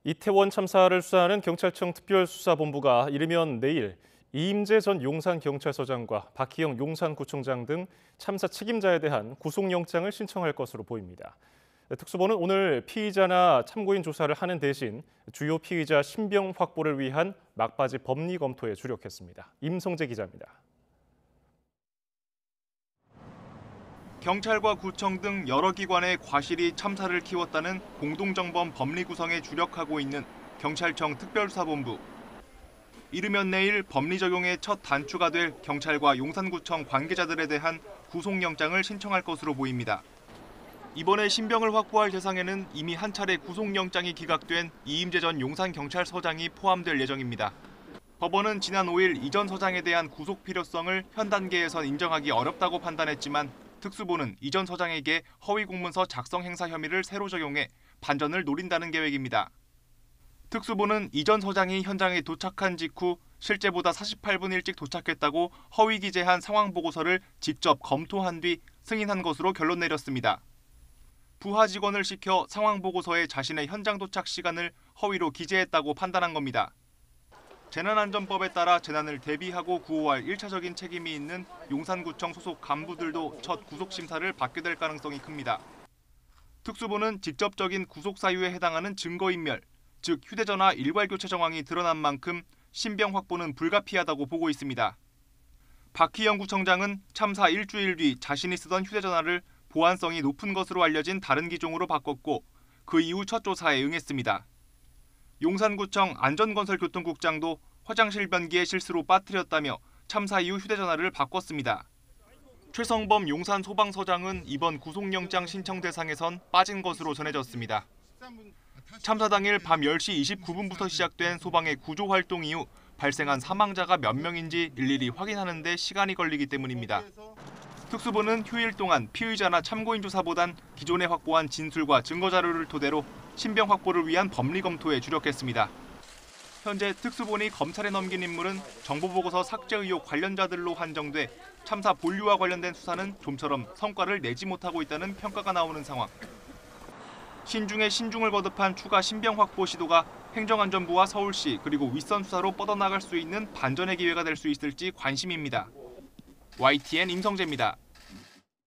이태원 참사를 수사하는 경찰청 특별수사본부가 이르면 내일 이임재 전 용산경찰서장과 박희영 용산구청장 등 참사 책임자에 대한 구속영장을 신청할 것으로 보입니다. 특수본은 오늘 피의자나 참고인 조사를 하는 대신 주요 피의자 신병 확보를 위한 막바지 법리 검토에 주력했습니다. 임성재 기자입니다. 경찰과 구청 등 여러 기관의 과실이 참사를 키웠다는 공동정범 법리 구성에 주력하고 있는 경찰청 특별수사본부. 이르면 내일 법리 적용의 첫 단추가 될 경찰과 용산구청 관계자들에 대한 구속영장을 신청할 것으로 보입니다. 이번에 신병을 확보할 대상에는 이미 한 차례 구속영장이 기각된 이임재 전 용산경찰서장이 포함될 예정입니다. 법원은 지난 5일 이 전 서장에 대한 구속 필요성을 현 단계에선 인정하기 어렵다고 판단했지만 특수본은 이 전 서장에게 허위 공문서 작성 행사 혐의를 새로 적용해 반전을 노린다는 계획입니다. 특수본은 이 전 서장이 현장에 도착한 직후 실제보다 48분 일찍 도착했다고 허위 기재한 상황 보고서를 직접 검토한 뒤 승인한 것으로 결론 내렸습니다. 부하 직원을 시켜 상황 보고서에 자신의 현장 도착 시간을 허위로 기재했다고 판단한 겁니다. 재난안전법에 따라 재난을 대비하고 구호할 1차적인 책임이 있는 용산구청 소속 간부들도 첫 구속심사를 받게 될 가능성이 큽니다. 특수본은 직접적인 구속 사유에 해당하는 증거인멸, 즉 휴대전화 일괄교체 정황이 드러난 만큼 신병 확보는 불가피하다고 보고 있습니다. 박희영 구청장은 참사 일주일 뒤 자신이 쓰던 휴대전화를 보안성이 높은 것으로 알려진 다른 기종으로 바꿨고 그 이후 첫 조사에 응했습니다. 용산구청 안전건설교통국장도 화장실 변기에 실수로 빠뜨렸다며 참사 이후 휴대전화를 바꿨습니다. 최성범 용산소방서장은 이번 구속영장 신청 대상에선 빠진 것으로 전해졌습니다. 참사 당일 밤 10시 29분부터 시작된 소방의 구조활동 이후 발생한 사망자가 몇 명인지 일일이 확인하는 데 시간이 걸리기 때문입니다. 특수본은 휴일 동안 피의자나 참고인 조사보단 기존에 확보한 진술과 증거자료를 토대로 신병 확보를 위한 법리 검토에 주력했습니다. 현재 특수본이 검찰에 넘긴 인물은 정보보고서 삭제 의혹 관련자들로 한정돼 참사 본류와 관련된 수사는 좀처럼 성과를 내지 못하고 있다는 평가가 나오는 상황. 신중에 신중을 거듭한 추가 신병 확보 시도가 행정안전부와 서울시 그리고 윗선 수사로 뻗어나갈 수 있는 반전의 기회가 될 수 있을지 관심입니다. YTN 임성재입니다.